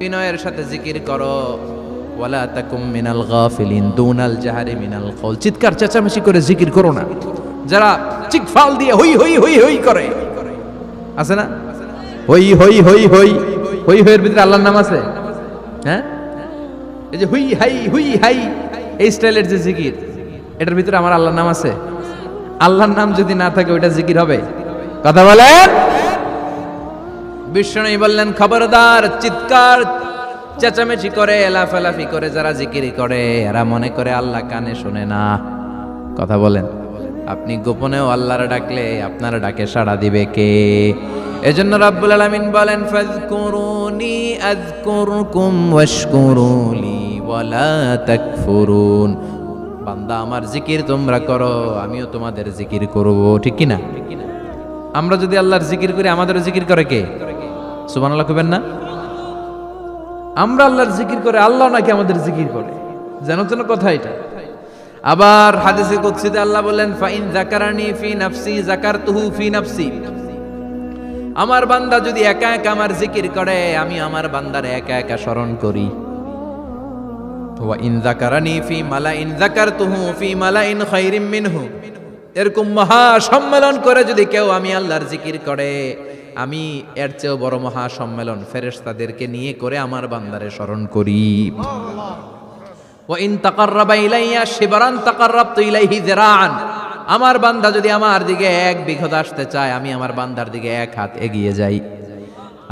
বিনয়ের সাথে জিকির করো, ওয়ালা তাকুম মিনাল গাফিলিন দুনাল জাহারি মিনাল কওল। চিৎকার চেঁচামেচি করে জিকির করো না। যারা চিকফাল দিয়ে হই হই হই হই করে, আছে না? হই হই হই হই হই হইয়ের ভিতরে আল্লাহর নাম আছে। হ্যাঁ, এই যে হুই হাই হুই হাই এই স্টাইলের যে জিকির, এটার ভিতরে আমার আল্লাহর নাম আছে? আল্লাহর নাম যদি না থাকে ওইটা জিকির হবে? কথা বলেন। বিষ্ণু বললেন, খবরদার, চিৎকার চেঁচামেচি করে এলাফালাফি করে যারা জিকিরি করে এরা মনে করে আল্লাহ কানে শোনে না। কথা বলেন। আপনি গোপনেও আল্লাহর ডাকলে আপনার ডাকে সাড়া দিবে কে? এজন্য রাব্বুল আলামিন বলেন, ফাযকুরুনি আযকুরকুম ওয়াশকুরুলি ওয়ালা তাকফুরুন। বান্দা, আমার জিকির তোমরা করো, আমিও তোমাদের জিকির করব। ঠিক কি না? আমরা যদি আল্লাহর জিকির করি, আমাদেরও জিকির করে কে? সুবহানাল্লাহ কইবেন না? আমরা আল্লাহর জিকির করে, আল্লাহ নাকি আমাদের জিকির করে? জানো তো না কথা এটা। আবার হাদিসে কুদসিতে আল্লাহ বলেন, ফাইন যাকারানি ফি নাফসি যাকারতুহু ফি নাফসি। আমার বান্দা যদি একা একা আমার জিকির করে, আমি আমার বান্দারে একা একা স্মরণ করি। ওয়া ইন যাকারানি ফি মালাইন যাকারতুহু ফি মালাইন খায়রিম মিনহু। এরকম মহা সম্মেলন করে যদি কেউ আমি আল্লাহর জিকির করে, আমি এর চেয়েও বড় মহা সম্মেলন ফেরেশতাদেরকে নিয়ে করে আমার বান্দারে স্মরণ করি। ওয়া ইন তাকাররাবা ইলাইয়া শিবরান তাকাররাবতু ইলাইহি যিরাআন। আমার বান্দা যদি আমার দিকে এক বিঘত আসতে চায়, আমি আমার বান্দার দিকে এক হাত এগিয়ে যাই।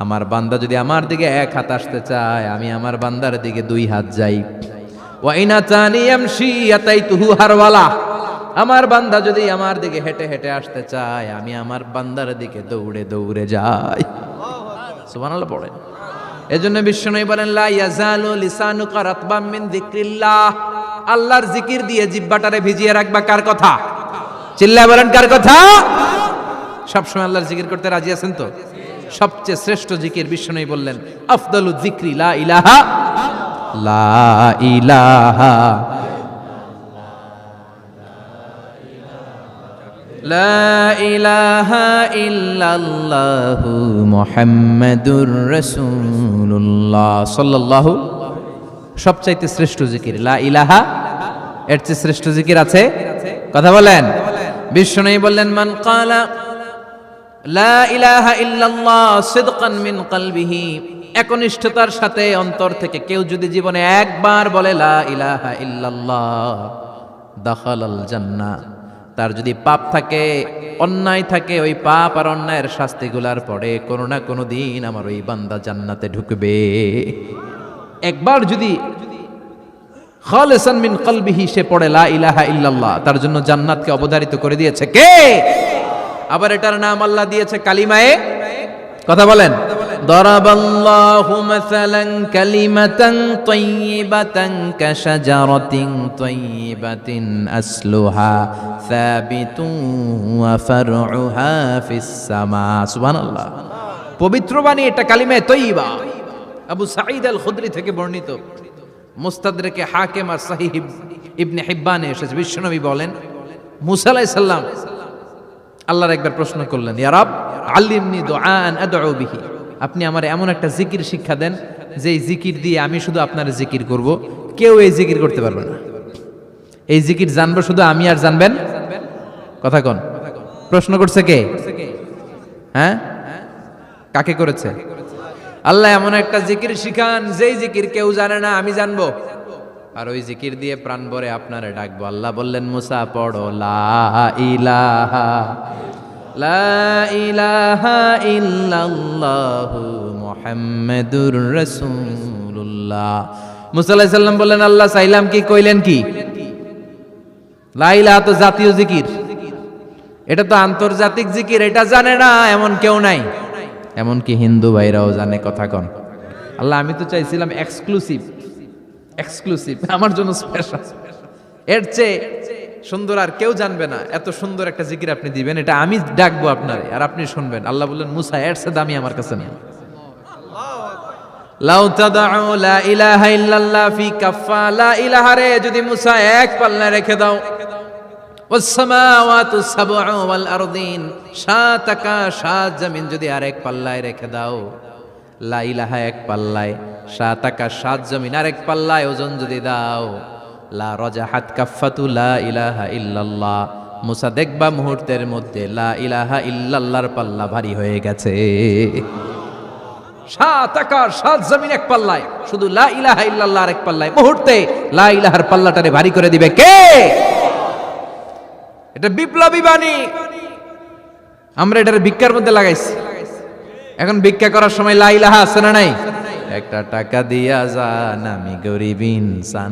আমার বান্দা যদি আমার দিকে এক হাত আসতে চায়, আমি আমার বান্দার দিকে দুই হাত যাই। ওয়া ইন আতানি ইয়ামশি আতাইতুহু হারওয়ালা। আমার বান্দা যদি আমার দিকে হেঁটে হেঁটে আসতে চায়, আমি আমার বান্দার দিকে দৌড়ে দৌড়ে যাই। সুবহানাল্লাহ পড়েন। এজন্য বিষ্ণু বলেন, লা ইয়াজালু লিসানুকা রাতবাম মিন যিকরিল্লাহ। আল্লাহর জিকির দিয়ে জিহ্বাটারে ভিজিয়ে রাখবা। কার কথা? চিল্লায় বলেন, কার কথা? সবসময় আল্লাহর জিকির করতে রাজি আছেন তো? সবচেয়ে শ্রেষ্ঠ জিকির বিষ্ণু বললেন, আফদালু যিকরি লা ইলাহা লা ইলাহা লা ইলাহা ইল্লাল্লাহু মুহাম্মাদুর রাসূলুল্লাহ সাল্লাল্লাহু। সবচাইতে শ্রেষ্ঠ জিকির লা ইলাহা। এর চেয়ে শ্রেষ্ঠ জিকির আছে? কথা বলেন। বিষ্ণু বললেন, মান ক্বালা লা ইলাহা ইল্লাল্লাহ সিদকান মিন কলবিহি। একনিষ্ঠতার সাথে অন্তর থেকে কেউ যদি জীবনে একবার বলে লা ইলাহা ইল্লাল্লাহ, দাখালাল জান্নাহ। তার যদি পাপ থাকে, অন্যায় থাকে, ওই পাপ আর অন্যায়ের শাস্তিগুলার পরে কোনো না কোনো দিন আমার ওই বান্দা জান্নাতে ঢুকবে। একবার যদি খালিসান মিন কলবিহি সে পড়ে লা ইলাহা ইল্লাল্লাহ, তার জন্য জান্নাতকে অবধারিত করে দিয়েছে কে? আবার এটার নাম আল্লাহ দিয়েছে কালিমায়ে। কথা বলেন। দরাবাল্লাহু মাসালান কালিমাতান তাইয়িবাতান কাশাজারাতিন তাইয়িবাতিন আসলুহা সাবিতুন ওয়া ফারউহা ফিস সামা। সুবহানাল্লাহ। পবিত্র বাণী এটা কালিমায়ে তাইয়িবা। আবু সাঈদ আল খুদরি থেকে বর্ণিত, মুস্তাদরাকে হাকিম আর সহিহ ইবনে হিব্বানে এসেছে। বিশ্বনবী বলেন, মুসা আলাইহিস সালাম আল্লাহর একবার প্রশ্ন করলেন, ইয়া রাব আল্লিমনি দুআআন আদউ বিহি। আপনি আমার এমন একটা জিকির শিক্ষা দেন যে এই জিকির দিয়ে আমি শুধু আপনার জিকির করব, কেউ এই জিকির করতে পারবে না। এই জিকির জানবো শুধু আমি, আর জানবেন। কথা কোন? প্রশ্ন করছে কে? হ্যাঁ, কাকে করেছে? আল্লাহ এমন একটা জিকির শিখান যেই জিকির কেউ জানে না, আমি জানবো, আর ওই জিকির দিয়ে প্রাণ ভরে আপনারে ডাকবো। আল্লাহ বললেন, মুসা পড়ো লা ইলাহা লা ইলাহা ইল্লাল্লাহু মুহাম্মাদুর রাসূলুল্লাহ। মুসা আলাইহিস সালাম বললেন, আল্লাহ চাইলাম কি, কইলেন কি? লা ইলাহা তো জাতীয় জিকির, এটা তো আন্তর্জাতিক জিকির, এটা জানে না এমন কেউ নাই। এমনকি হিন্দু ভাইরাও জানে। কথা কন। আল্লাহ, আমি তো চাইছিলাম এক্সক্লুসিভ, আমার জন্য স্পেশাল। এর চেয়ে সুন্দর আর কেউ জানবে না। এত সুন্দর একটা জিকির আপনি দিবেন, এটা আমি ডাকবো আপনারে আর আপনি শুনবেন। আল্লাহ বললেন, মুসা এর চেয়ে দামি আমার কাছে নেই। লাউ তাদউ লা ইলাহা ইল্লাল্লাহ ফি কাফা। লা ইলাহা রে যদি মুসা এক পাল্লায় রেখে দাও, ওয়াস সামাওয়াতু সাবউ ওয়াল আরদিন, সাত আকাশ সাত জমিন যদি আরেক পাল্লায় রেখে দাও, লা ইলাহা এক পাল্লায়, 7 আকাশ 7 জমিন আর এক পাল্লায় ওজন যদি দাও, লা রাজাহাত কাফাতু লা ইলাহা ইল্লাল্লাহ, মুসা দেখবা মুহূর্তের মধ্যে লা ইলাহা ইল্লাল্লাহর পাল্লা ভারী হয়ে গেছে। 7 আকাশ 7 জমিন এক পাল্লায়, শুধু লা ইলাহা ইল্লাল্লাহ আর এক পাল্লায়, মুহূর্তে লা ইলাহার পাল্লাটারে ভারী করে দিবে কে? এটা বিপ্লবী বাণী। আমরা এটার ভিক্ষার মধ্যে লাগাইছি। এখন ভিক্ষা করার সময় লা ইলাহা আছে না নাই? একটা টাকা দিয়া যান, আমি গরিব ইনসান।